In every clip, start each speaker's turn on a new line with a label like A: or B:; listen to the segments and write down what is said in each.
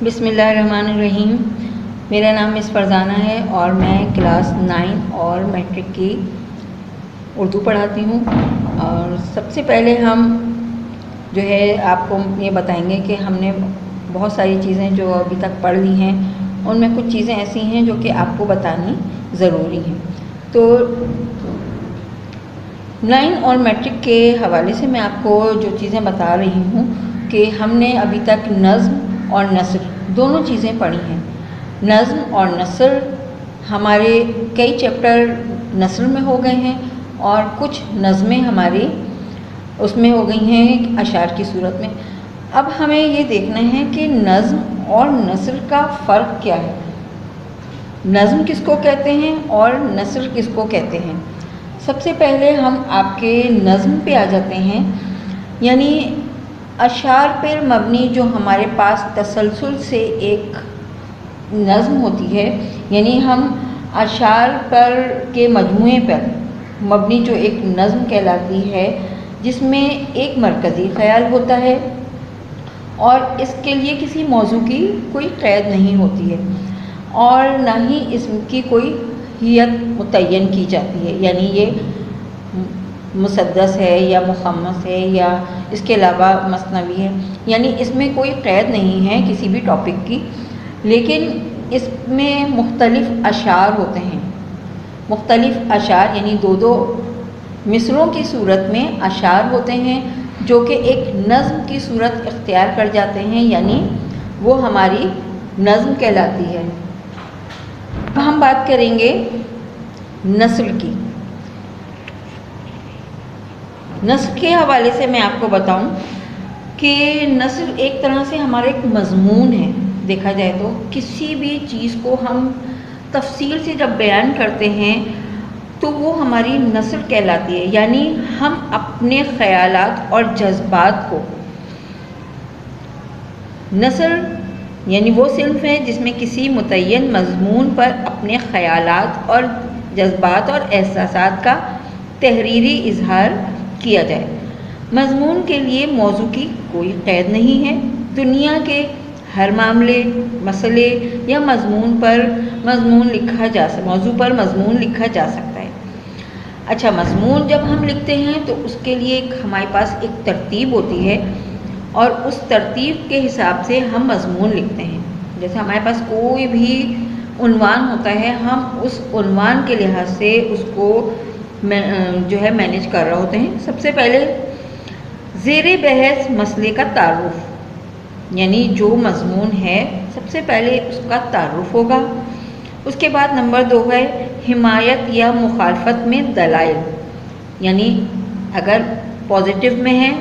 A: بسم اللہ الرحمن الرحیم۔ میرا نام مس فرزانہ ہے اور میں کلاس 9 اور میٹرک کی اردو پڑھاتی ہوں۔ اور سب سے پہلے ہم جو ہے آپ کو یہ بتائیں گے کہ ہم نے بہت ساری چیزیں جو ابھی تک پڑھ لی ہیں، ان میں کچھ چیزیں ایسی ہیں جو کہ آپ کو بتانی ضروری ہیں۔ تو 9 اور میٹرک کے حوالے سے میں آپ کو جو چیزیں بتا رہی ہوں کہ ہم نے ابھی تک نظم اور نثر دونوں چیزیں پڑھی ہیں۔ نظم اور نثر ہمارے کئی چیپٹر نثر میں ہو گئے ہیں اور کچھ نظمیں ہماری اس میں ہو گئی ہیں اشعار کی صورت میں۔ اب ہمیں یہ دیکھنا ہے کہ نظم اور نثر کا فرق کیا ہے، نظم کس کو کہتے ہیں اور نثر کس کو کہتے ہیں۔ سب سے پہلے ہم آپ کے نظم پہ آ جاتے ہیں، یعنی اشعار پر مبنی جو ہمارے پاس تسلسل سے ایک نظم ہوتی ہے، یعنی ہم اشعار پر کے مجموعے پر مبنی جو ایک نظم کہلاتی ہے، جس میں ایک مرکزی خیال ہوتا ہے اور اس کے لیے کسی موضوع کی کوئی قید نہیں ہوتی ہے اور نہ ہی اس کی کوئی ہیت متعین کی جاتی ہے، یعنی یہ مسدس ہے یا مخمس ہے یا اس کے علاوہ مثنوی ہے، یعنی اس میں کوئی قید نہیں ہے کسی بھی ٹاپک کی، لیکن اس میں مختلف اشعار ہوتے ہیں۔ مختلف اشعار یعنی دو مصروں کی صورت میں اشعار ہوتے ہیں جو کہ ایک نظم کی صورت اختیار کر جاتے ہیں، یعنی وہ ہماری نظم کہلاتی ہے۔ اب ہم بات کریں گے نثر کی۔ نثر کے حوالے سے میں آپ کو بتاؤں کہ نثر ایک طرح سے ہمارا ایک مضمون ہے۔ دیکھا جائے تو کسی بھی چیز کو ہم تفصیل سے جب بیان کرتے ہیں تو وہ ہماری نثر کہلاتی ہے، یعنی ہم اپنے خیالات اور جذبات کو، نثر یعنی وہ صنف ہے جس میں کسی متعین مضمون پر اپنے خیالات اور جذبات اور احساسات کا تحریری اظہار کیا جائے۔ مضمون کے لیے موضوع کی کوئی قید نہیں ہے، دنیا کے ہر معاملے، مسئلے یا موضوع پر مضمون لکھا جا سکتا ہے۔ اچھا، مضمون جب ہم لکھتے ہیں تو اس کے لیے ہمارے پاس ایک ترتیب ہوتی ہے اور اس ترتیب کے حساب سے ہم مضمون لکھتے ہیں۔ جیسے ہمارے پاس کوئی بھی عنوان ہوتا ہے، ہم اس عنوان کے لحاظ سے اس کو جو ہے مینیج کر رہے ہوتے ہیں۔ سب سے پہلے زیر بحث مسئلے کا تعارف، یعنی جو مضمون ہے سب سے پہلے اس کا تعارف ہوگا۔ اس کے بعد نمبر 2 ہے حمایت یا مخالفت میں دلائل، یعنی اگر پازیٹیو میں ہے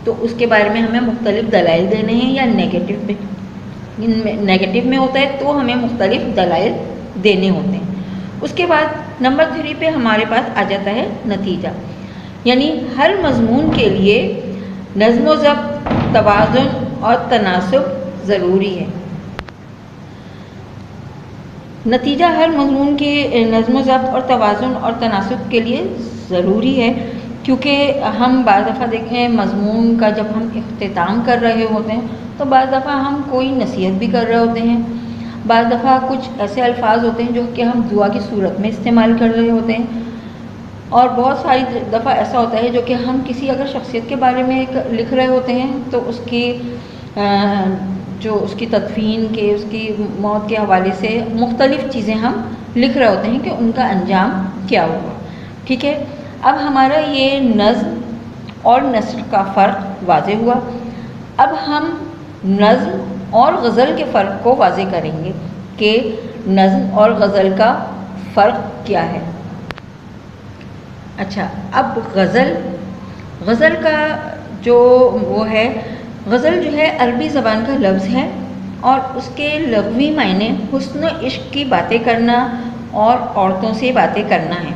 A: تو اس کے بارے میں ہمیں مختلف دلائل دینے ہیں، یا نیگیٹو میں ہوتا ہے تو ہمیں مختلف دلائل دینے ہوتے ہیں۔ اس کے بعد نمبر 3 پہ ہمارے پاس آ جاتا ہے نتیجہ، یعنی ہر مضمون کے لیے نظم و ضبط، توازن اور تناسب ضروری ہے۔ نتیجہ ہر مضمون کے نظم و ضبط اور توازن اور تناسب کے لیے ضروری ہے، کیونکہ ہم بعض دفعہ دیکھیں مضمون کا جب ہم اختتام کر رہے ہوتے ہیں تو بعض دفعہ ہم کوئی نصیحت بھی کر رہے ہوتے ہیں، بعض دفعہ کچھ ایسے الفاظ ہوتے ہیں جو کہ ہم دعا کی صورت میں استعمال کر رہے ہوتے ہیں، اور بہت ساری دفعہ ایسا ہوتا ہے جو کہ ہم کسی اگر شخصیت کے بارے میں لکھ رہے ہوتے ہیں تو اس کی جو اس کی تدفین کے، اس کی موت کے حوالے سے مختلف چیزیں ہم لکھ رہے ہوتے ہیں کہ ان کا انجام کیا ہوگا۔ ٹھیک ہے، اب ہمارا یہ نظم اور نثر کا فرق واضح ہوا۔ اب ہم نظم اور غزل کے فرق کو واضح کریں گے کہ نظم اور غزل کا فرق کیا ہے۔ اچھا، اب غزل کا جو وہ ہے، غزل جو ہے عربی زبان کا لفظ ہے اور اس کے لغوی معنی حسن و عشق کی باتیں کرنا اور عورتوں سے باتیں کرنا ہے۔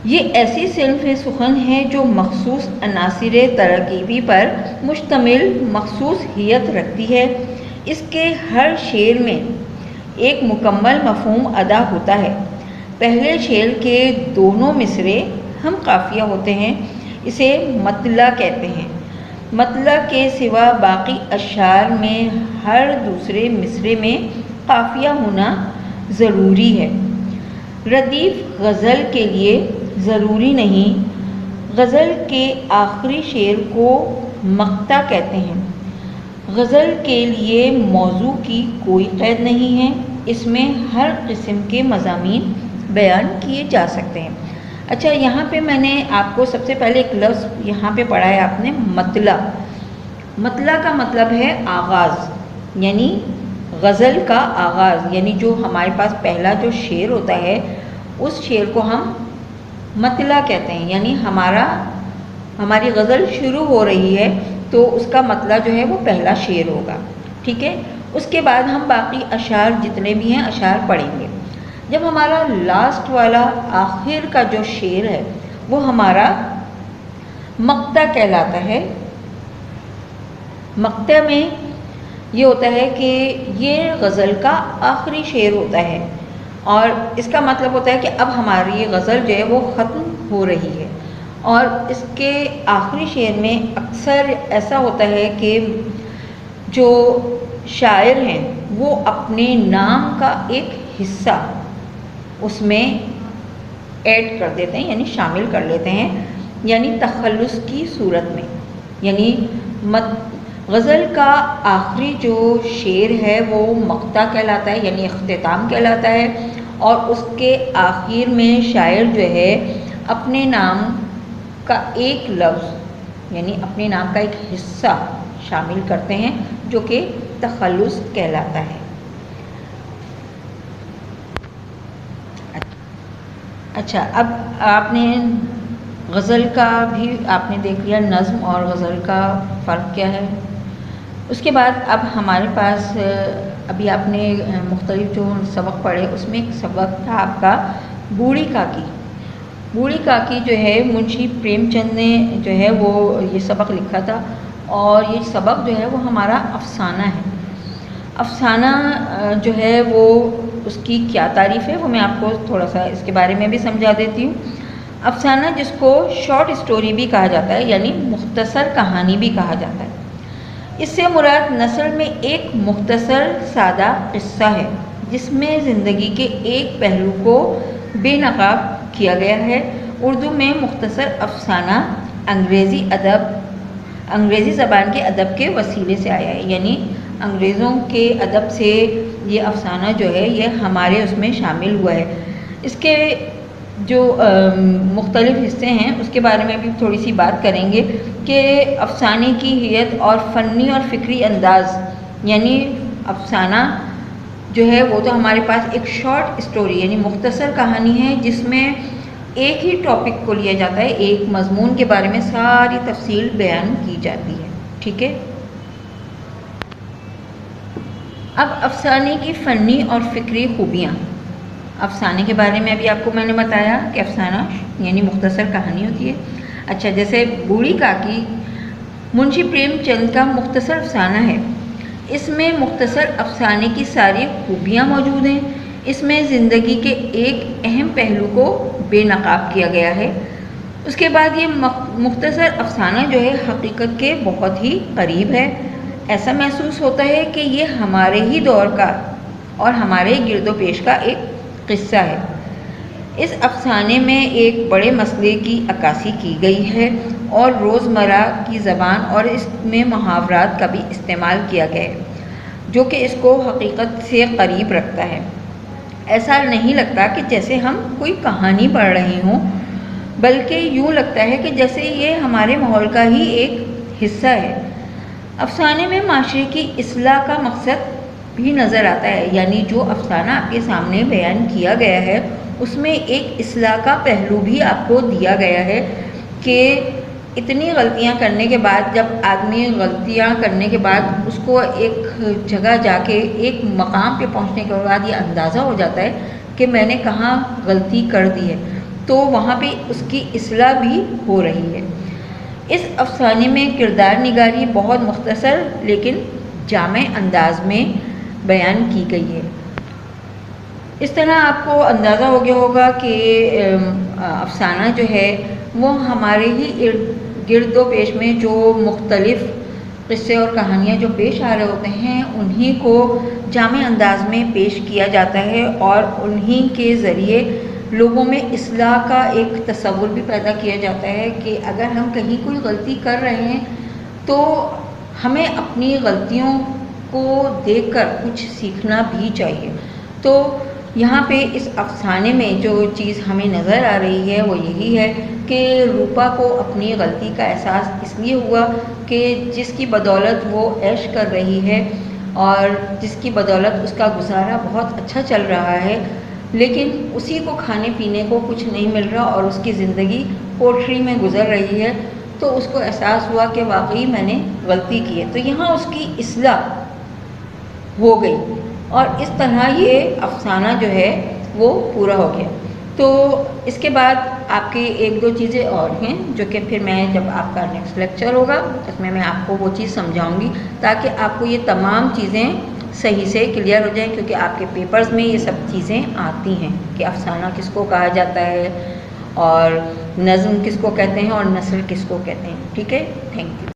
A: یہ ایسی صنف سخن ہے جو مخصوص عناصر ترکیبی پر مشتمل مخصوص ہیت رکھتی ہے۔ اس کے ہر شعر میں ایک مکمل مفہوم ادا ہوتا ہے۔ پہلے شعر کے دونوں مصرے ہم قافیہ ہوتے ہیں، اسے مطلع کہتے ہیں۔ مطلع کے سوا باقی اشعار میں ہر دوسرے مصرے میں قافیہ ہونا ضروری ہے۔ ردیف غزل کے لیے ضروری نہیں۔ غزل کے آخری شعر کو مقطع کہتے ہیں۔ غزل کے لیے موضوع کی کوئی قید نہیں ہے، اس میں ہر قسم کے مضامین بیان کیے جا سکتے ہیں۔ اچھا، یہاں پہ میں نے آپ کو سب سے پہلے ایک لفظ یہاں پہ پڑھا ہے آپ نے، مطلع۔ مطلع کا مطلب ہے آغاز، یعنی غزل کا آغاز، یعنی جو ہمارے پاس پہلا جو شعر ہوتا ہے اس شعر کو ہم مطلع کہتے ہیں، یعنی ہماری غزل شروع ہو رہی ہے تو اس کا مطلع جو ہے وہ پہلا شعر ہوگا، ٹھیک ہے۔ اس کے بعد ہم باقی اشعار جتنے بھی ہیں اشعار پڑھیں گے۔ جب ہمارا لاسٹ والا آخر کا جو شعر ہے وہ ہمارا مقطع کہلاتا ہے۔ مقطع میں یہ ہوتا ہے کہ یہ غزل کا آخری شعر ہوتا ہے اور اس کا مطلب ہوتا ہے کہ اب ہماری یہ غزل جو ہے وہ ختم ہو رہی ہے، اور اس کے آخری شعر میں اکثر ایسا ہوتا ہے کہ جو شاعر ہیں وہ اپنے نام کا ایک حصہ اس میں ایڈ کر دیتے ہیں، یعنی شامل کر لیتے ہیں، یعنی تخلص کی صورت میں۔ یعنی غزل کا آخری جو شعر ہے وہ مقطع کہلاتا ہے، یعنی اختتام کہلاتا ہے، اور اس کے آخر میں شاعر جو ہے اپنے نام کا ایک لفظ، یعنی اپنے نام کا ایک حصہ شامل کرتے ہیں جو کہ تخلص کہلاتا ہے۔ اچھا، اب آپ نے غزل کا بھی آپ نے دیکھ لیا، نظم اور غزل کا فرق کیا ہے۔ اس کے بعد اب ہمارے پاس ابھی آپ نے مختلف جو سبق پڑھے اس میں ایک سبق تھا آپ کا بوڑھی کاکی۔ بوڑھی کاکی جو ہے منشی پریم چند نے جو ہے وہ یہ سبق لکھا تھا، اور یہ سبق جو ہے وہ ہمارا افسانہ ہے۔ افسانہ جو ہے وہ اس کی کیا تعریف ہے وہ میں آپ کو تھوڑا سا اس کے بارے میں بھی سمجھا دیتی ہوں۔ افسانہ جس کو شارٹ اسٹوری بھی کہا جاتا ہے، یعنی مختصر کہانی بھی کہا جاتا ہے، اس سے مراد نثر میں ایک مختصر سادہ قصہ ہے جس میں زندگی کے ایک پہلو کو بے نقاب کیا گیا ہے۔ اردو میں مختصر افسانہ انگریزی زبان کے ادب کے وسیلے سے آیا ہے، یعنی انگریزوں کے ادب سے یہ افسانہ جو ہے یہ ہمارے اس میں شامل ہوا ہے۔ اس کے جو مختلف حصے ہیں اس کے بارے میں بھی تھوڑی سی بات کریں گے کہ افسانے کی حیت اور فنی اور فکری انداز، یعنی افسانہ جو ہے وہ تو ہمارے پاس ایک شارٹ اسٹوری یعنی مختصر کہانی ہے جس میں ایک ہی ٹاپک کو لیا جاتا ہے، ایک مضمون کے بارے میں ساری تفصیل بیان کی جاتی ہے، ٹھیک ہے۔ اب افسانے کی فنی اور فکری خوبیاں۔ افسانے کے بارے میں ابھی آپ کو میں نے بتایا کہ افسانہ یعنی مختصر کہانی ہوتی ہے۔ اچھا، جیسے بوڑھی کاکی منشی پریم چند کا مختصر افسانہ ہے، اس میں مختصر افسانے کی ساری خوبیاں موجود ہیں۔ اس میں زندگی کے ایک اہم پہلو کو بے نقاب کیا گیا ہے۔ اس کے بعد یہ مختصر افسانہ جو ہے حقیقت کے بہت ہی قریب ہے، ایسا محسوس ہوتا ہے کہ یہ ہمارے ہی دور کا اور ہمارے گرد و پیش کا ایک قصہ ہے۔ اس افسانے میں ایک بڑے مسئلے کی عکاسی کی گئی ہے اور روزمرہ کی زبان اور اس میں محاورات کا بھی استعمال کیا گیا ہے جو کہ اس کو حقیقت سے قریب رکھتا ہے۔ ایسا نہیں لگتا کہ جیسے ہم کوئی کہانی پڑھ رہے ہوں، بلکہ یوں لگتا ہے کہ جیسے یہ ہمارے ماحول کا ہی ایک حصہ ہے۔ افسانے میں معاشرے کی اصلاح کا مقصد بھی نظر آتا ہے، یعنی جو افسانہ آپ کے سامنے بیان کیا گیا ہے اس میں ایک اصلاح کا پہلو بھی آپ کو دیا گیا ہے کہ اتنی غلطیاں کرنے کے بعد، جب آدمی غلطیاں کرنے کے بعد اس کو ایک جگہ جا کے ایک مقام پہ پہنچنے کے بعد یہ اندازہ ہو جاتا ہے کہ میں نے کہاں غلطی کر دی ہے، تو وہاں پہ اس کی اصلاح بھی ہو رہی ہے۔ اس افسانے میں کردار نگاری بہت مختصر لیکن جامع انداز میں بیان کی گئی ہے۔ اس طرح آپ کو اندازہ ہو گیا ہوگا کہ افسانہ جو ہے وہ ہمارے ہی ارد گرد و پیش میں جو مختلف قصے اور کہانیاں جو پیش آ رہے ہوتے ہیں انہی کو جامع انداز میں پیش کیا جاتا ہے اور انہی کے ذریعے لوگوں میں اصلاح کا ایک تصور بھی پیدا کیا جاتا ہے کہ اگر ہم کہیں کوئی غلطی کر رہے ہیں تو ہمیں اپنی غلطیوں کو دیکھ کر کچھ سیکھنا بھی چاہیے۔ تو یہاں پہ اس افسانے میں جو چیز ہمیں نظر آ رہی ہے وہ یہی ہے کہ روپا کو اپنی غلطی کا احساس اس لیے ہوا کہ جس کی بدولت وہ عیش کر رہی ہے اور جس کی بدولت اس کا گزارا بہت اچھا چل رہا ہے، لیکن اسی کو کھانے پینے کو کچھ نہیں مل رہا اور اس کی زندگی کوٹھری میں گزر رہی ہے، تو اس کو احساس ہوا کہ واقعی میں نے غلطی کی ہے، تو یہاں اس کی اصلاح ہو گئی اور اس طرح یہ افسانہ جو ہے وہ پورا ہو گیا۔ تو اس کے بعد آپ کی ایک دو چیزیں اور ہیں جو کہ پھر میں جب آپ کا نیکسٹ لیکچر ہوگا اس میں آپ کو وہ چیز سمجھاؤں گی تاکہ آپ کو یہ تمام چیزیں صحیح سے کلیئر ہو جائیں، کیونکہ آپ کے پیپرز میں یہ سب چیزیں آتی ہیں کہ افسانہ کس کو کہا جاتا ہے اور نظم کس کو کہتے ہیں اور نثر کس کو کہتے ہیں۔ ٹھیک ہے، تھینک یو۔